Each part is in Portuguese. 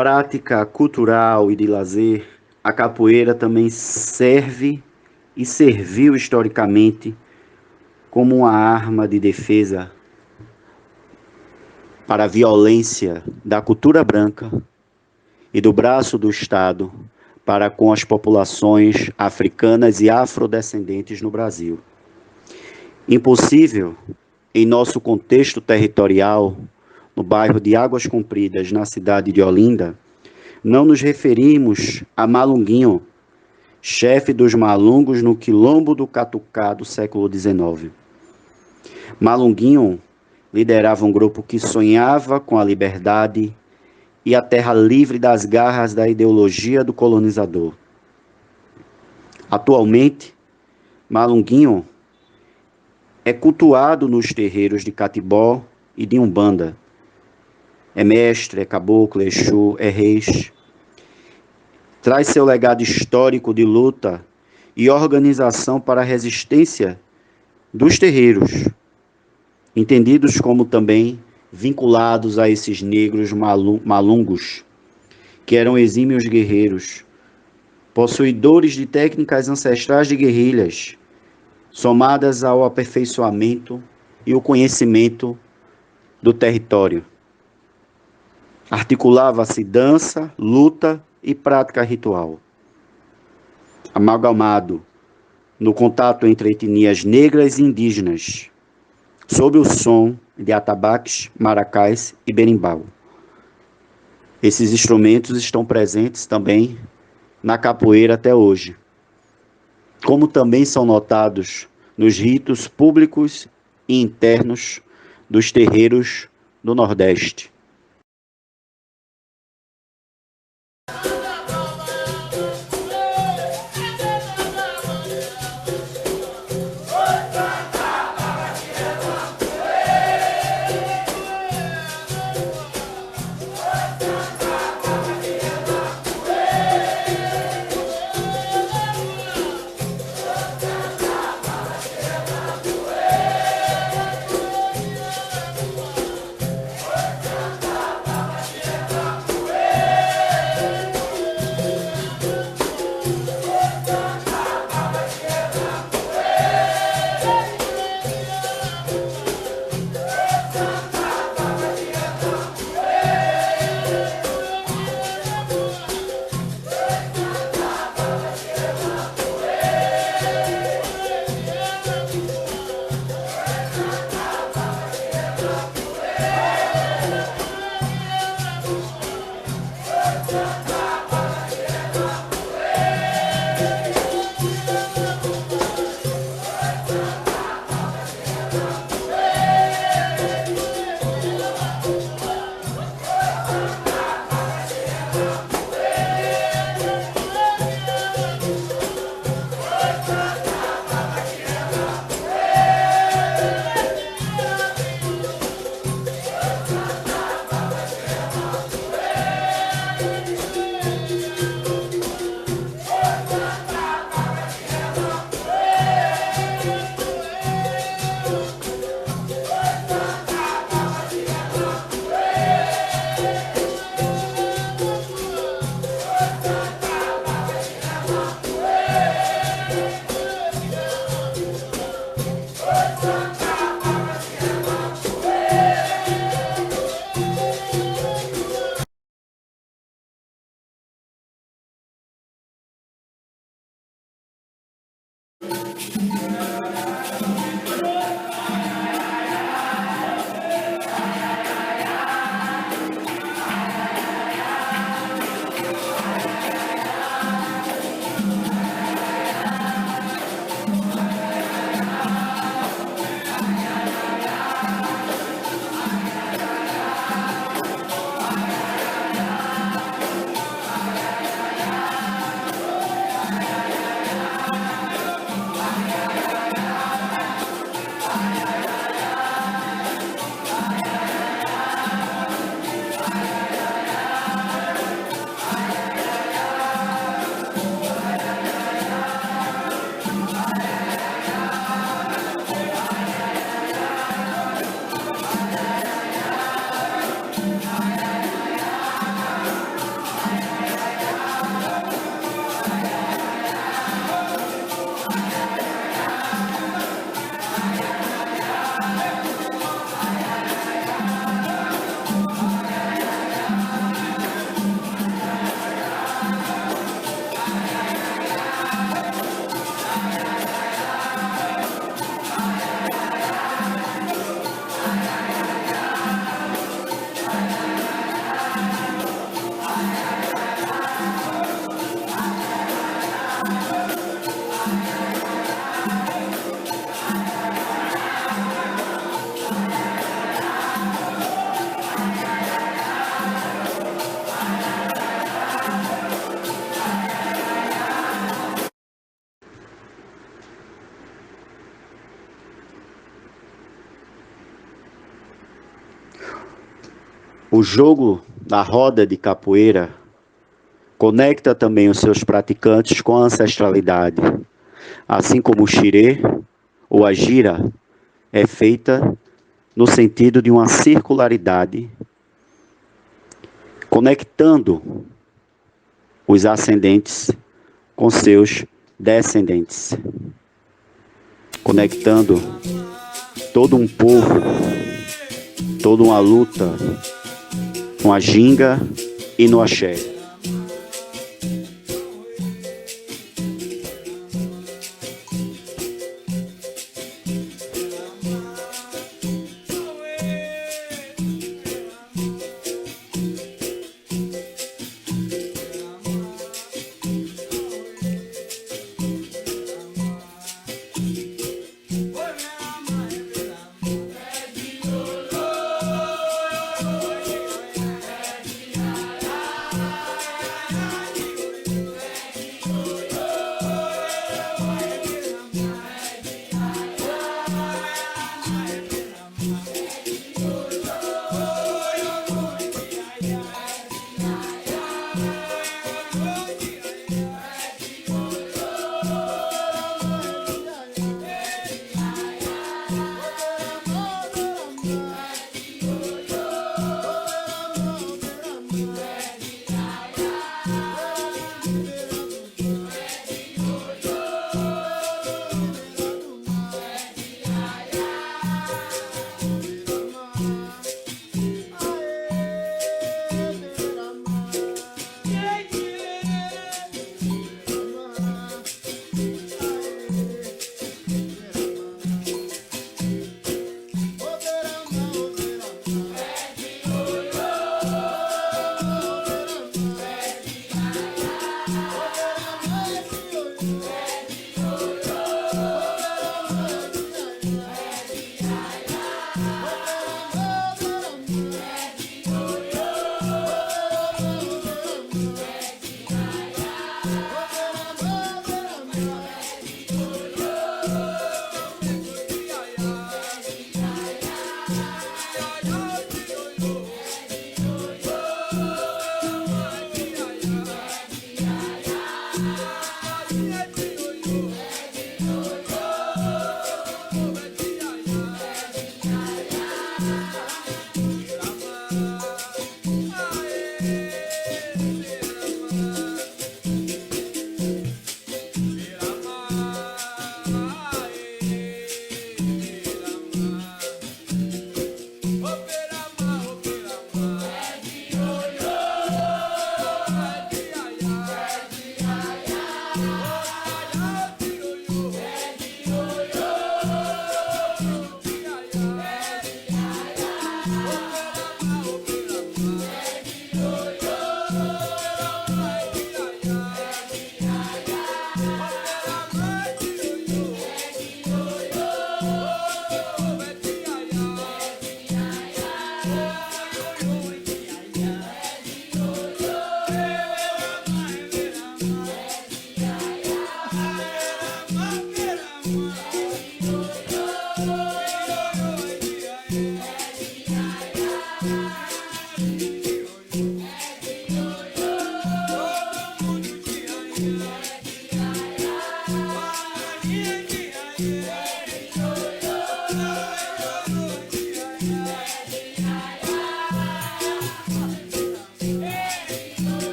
prática cultural e de lazer, a capoeira também serve e serviu historicamente como uma arma de defesa para a violência da cultura branca e do braço do Estado para com as populações africanas e afrodescendentes no Brasil. Impossível, em nosso contexto territorial, no bairro de Águas Compridas, na cidade de Olinda, não nos referimos a Malunguinho, chefe dos malungos no quilombo do Catucá do século XIX. Malunguinho liderava um grupo que sonhava com a liberdade e a terra livre das garras da ideologia do colonizador. Atualmente, Malunguinho é cultuado nos terreiros de Catibó e de Umbanda. É mestre, é caboclo, é exu, é reis. Traz seu legado histórico de luta e organização para a resistência dos terreiros, entendidos como também vinculados a esses negros malungos, que eram exímios guerreiros, possuidores de técnicas ancestrais de guerrilhas, somadas ao aperfeiçoamento e o conhecimento do território. Articulava-se dança, luta e prática ritual. Amalgamado no contato entre etnias negras e indígenas, sob o som de atabaques, maracás e berimbau. Esses instrumentos estão presentes também na capoeira até hoje, como também são notados nos ritos públicos e internos dos terreiros do Nordeste. O jogo da roda de capoeira conecta também os seus praticantes com a ancestralidade, assim como o xirê ou a gira é feita no sentido de uma circularidade, conectando os ascendentes com seus descendentes, conectando todo um povo, toda uma luta com a ginga e no axé.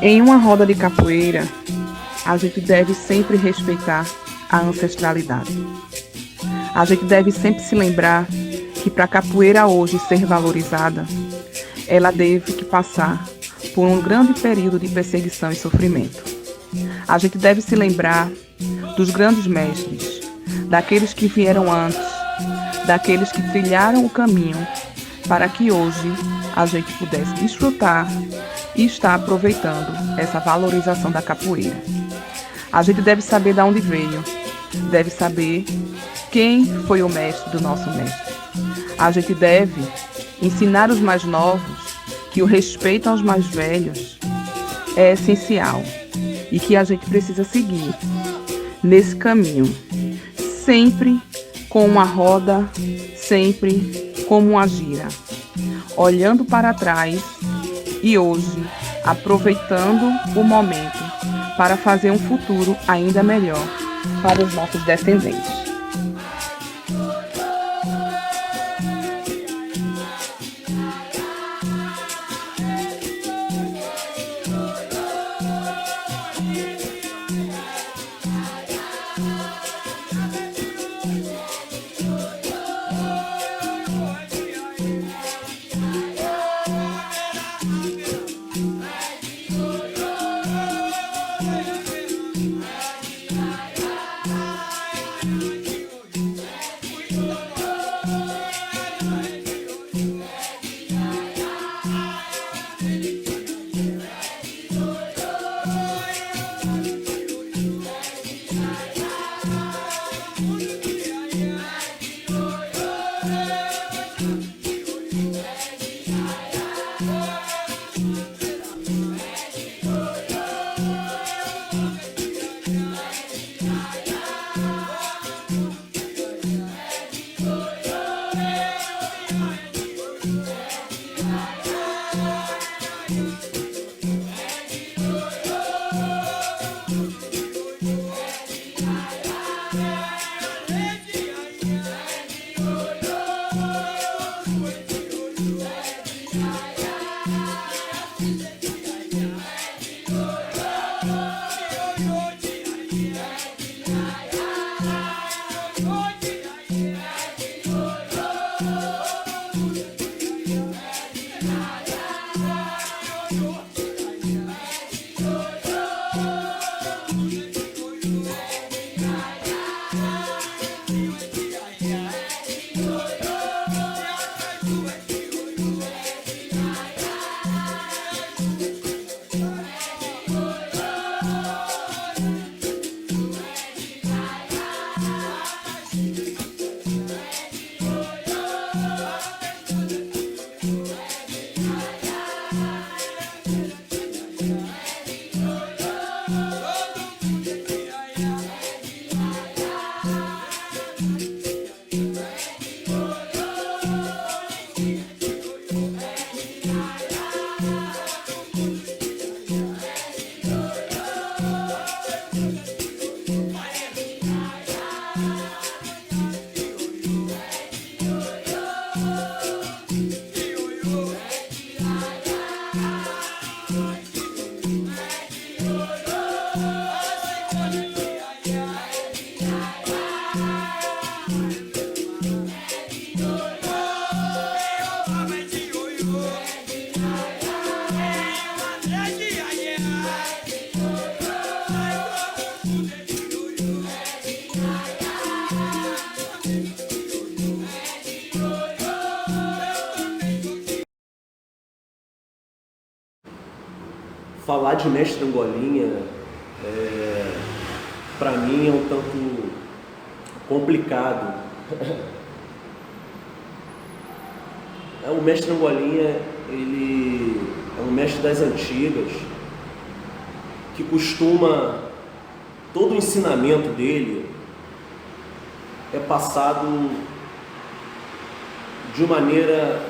Em uma roda de capoeira, a gente deve sempre respeitar a ancestralidade. A gente deve sempre se lembrar que para a capoeira hoje ser valorizada, ela teve que passar por um grande período de perseguição e sofrimento. A gente deve se lembrar dos grandes mestres, daqueles que vieram antes, daqueles que trilharam o caminho para que hoje a gente pudesse desfrutar e estar aproveitando essa valorização da capoeira. A gente deve saber de onde veio, deve saber quem foi o mestre do nosso mestre. A gente deve ensinar os mais novos que o respeito aos mais velhos é essencial e que a gente precisa seguir nesse caminho, sempre com uma roda, sempre como uma gira, olhando para trás e hoje aproveitando o momento para fazer um futuro ainda melhor para os nossos descendentes. Falar de mestre Angolinha, para mim é um tanto complicado. O mestre Angolinha, ele é um mestre das antigas, que costuma, todo o ensinamento dele é passado de maneira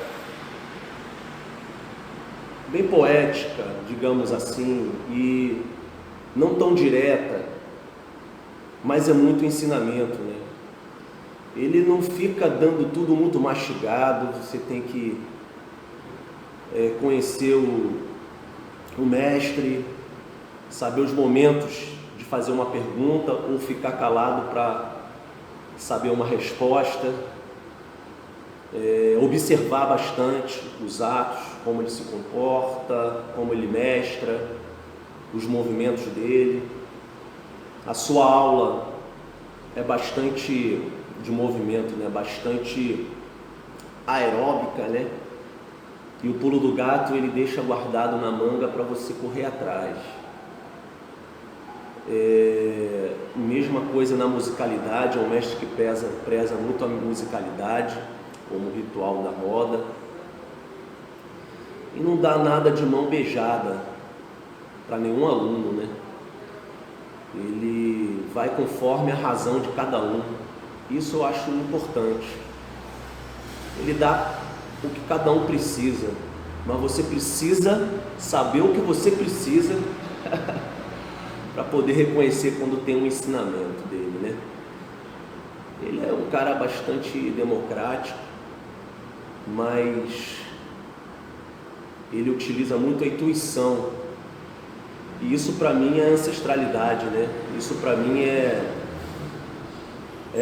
bem poética, digamos assim, e não tão direta, mas é muito ensinamento, né? Ele não fica dando tudo muito mastigado, você tem que conhecer o mestre, saber os momentos de fazer uma pergunta ou ficar calado para saber uma resposta, observar bastante os atos, como ele se comporta, como ele mestra, os movimentos dele. A sua aula é bastante de movimento, né? Bastante aeróbica, né? E o pulo do gato ele deixa guardado na manga para você correr atrás. Mesma coisa na musicalidade, é um mestre que preza muito a musicalidade, como o ritual da roda. E não dá nada de mão beijada para nenhum aluno, né? Ele vai conforme a razão de cada um. Isso eu acho importante. Ele dá o que cada um precisa, mas você precisa saber o que você precisa para poder reconhecer quando tem um ensinamento dele, né? Ele é um cara bastante democrático, mas ele utiliza muito a intuição. E isso para mim é ancestralidade, né? Isso para mim é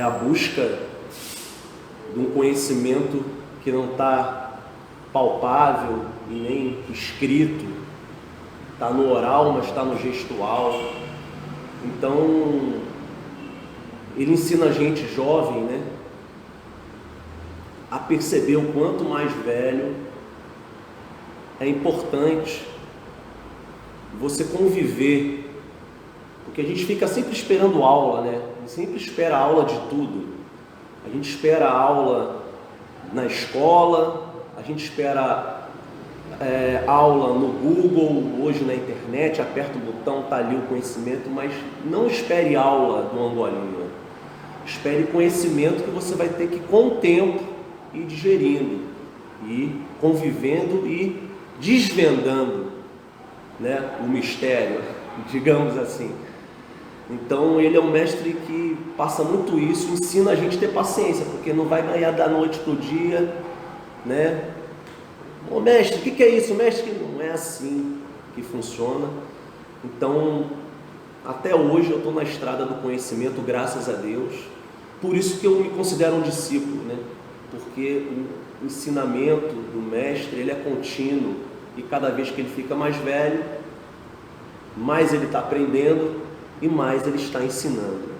a busca de um conhecimento que não está palpável e nem escrito, está no oral, mas está no gestual. Então, ele ensina a gente jovem, né, a perceber o quanto mais velho é importante você conviver, porque a gente fica sempre esperando aula, né? A gente sempre espera aula de tudo. A gente espera aula na escola, a gente espera aula no Google, hoje na internet, aperta o botão, tá ali o conhecimento, mas não espere aula do angolinho. Espere conhecimento que você vai ter que, com o tempo, ir digerindo, e convivendo e desvendando, né, o mistério, digamos assim. Então ele é um mestre que passa muito isso, ensina a gente a ter paciência, porque não vai ganhar da noite pro dia, né? Ô mestre, o que é isso? Mestre, não é assim que funciona. Então, até hoje eu estou na estrada do conhecimento, graças a Deus. Por isso que eu me considero um discípulo, né? Porque o ensinamento do mestre, ele é contínuo, e cada vez que ele fica mais velho, mais ele está aprendendo e mais ele está ensinando.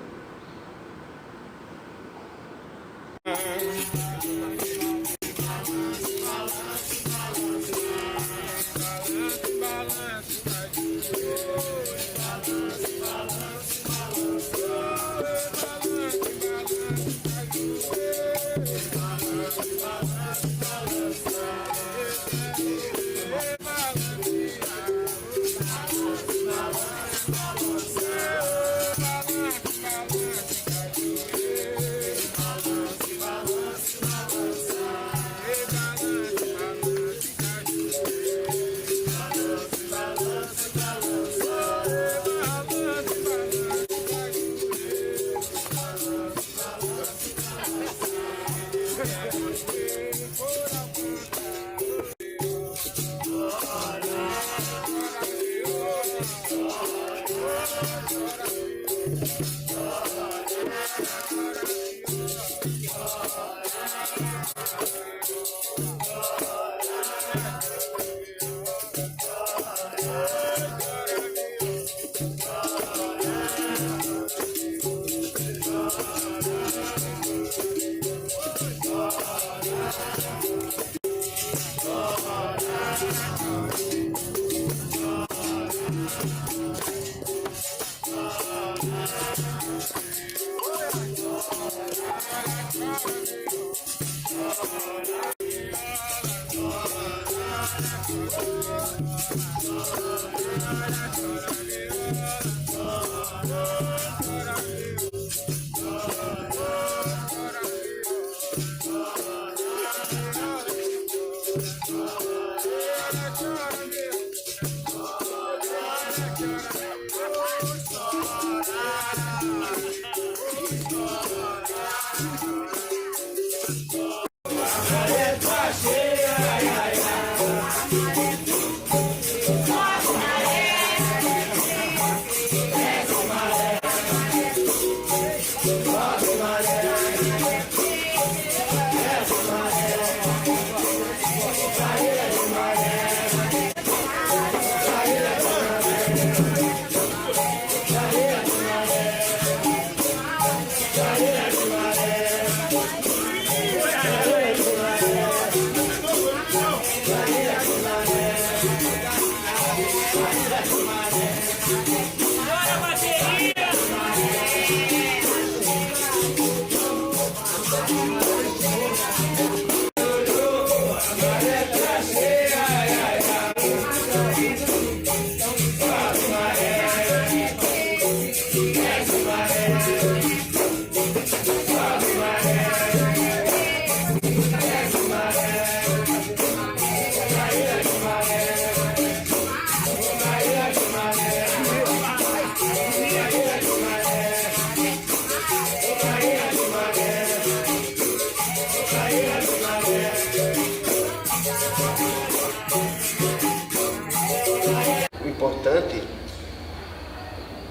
importante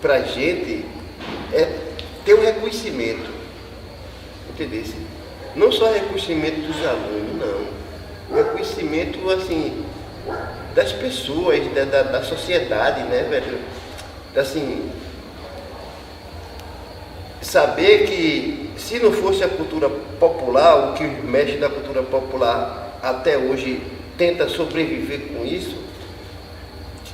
para a gente é ter um reconhecimento, entendeu? Não só reconhecimento dos alunos, não. Reconhecimento, assim, das pessoas, da sociedade, né, velho? Assim, saber que se não fosse a cultura popular, o que os mestres da cultura popular até hoje tenta sobreviver com isso,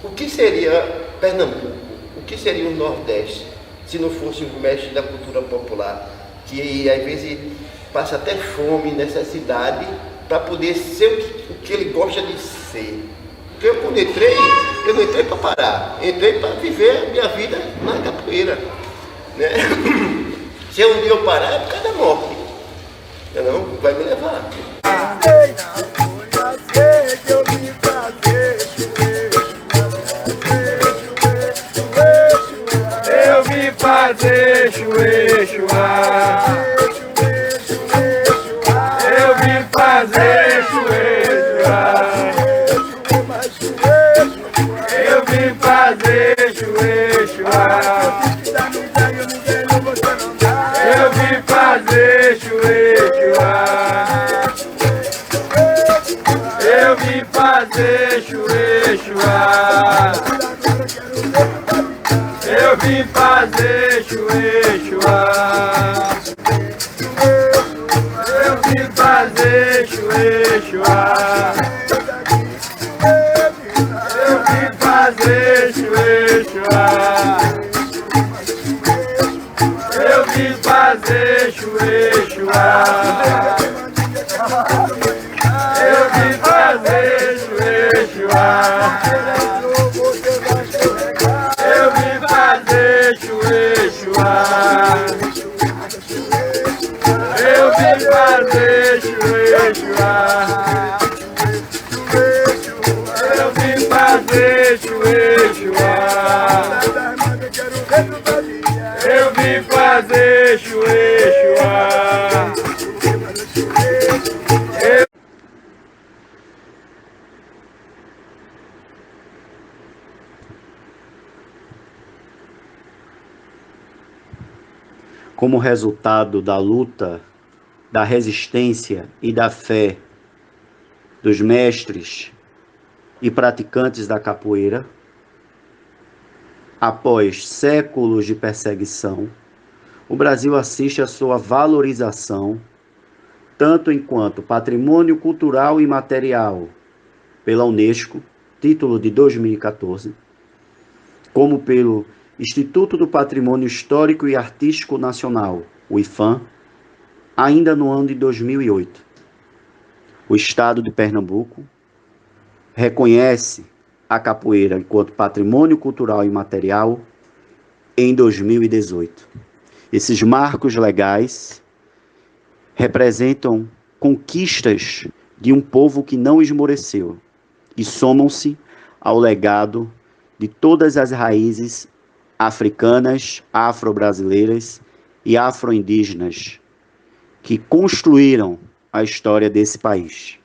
o que seria Pernambuco? O que seria o Nordeste se não fosse os mestres da cultura popular? Que às vezes passa até fome, necessidade, para poder ser o que ele gosta de ser. Porque eu quando entrei, eu não entrei para parar, entrei para viver a minha vida na capoeira, né? Se um dia eu parar, é por causa da morte. Não vai me levar. Eu vim fazer chuê, chuá. Eu vim fazer chuê, chuá. Eu vim fazer chuê, chuá. Eu vim fazer chuê, chuá. Eu vim fazer chuê, chuá. Eu vim fazer chuê, chuá. Eu vim fazer chuê, chuá. Eu vim fazer chuê, chuá. Eu vim fazer chuê, chuá. Eu vim fazer chuê, chuá. Eu vim fazer chuê, chuá. Eu vim fazer chuê, chuá. Eu vim fazer chuê, chuá. Eu vim fazer chuê, chuá. Como resultado da luta, da resistência e da fé dos mestres e praticantes da capoeira, após séculos de perseguição, o Brasil assiste à sua valorização, tanto enquanto patrimônio cultural e material pela Unesco, título de 2014, como pelo Instituto do Patrimônio Histórico e Artístico Nacional, o IPHAN, ainda no ano de 2008. O Estado de Pernambuco reconhece a capoeira enquanto patrimônio cultural e material em 2018. Esses marcos legais representam conquistas de um povo que não esmoreceu e somam-se ao legado de todas as raízes africanas, afro-brasileiras e afro-indígenas que construíram a história desse país.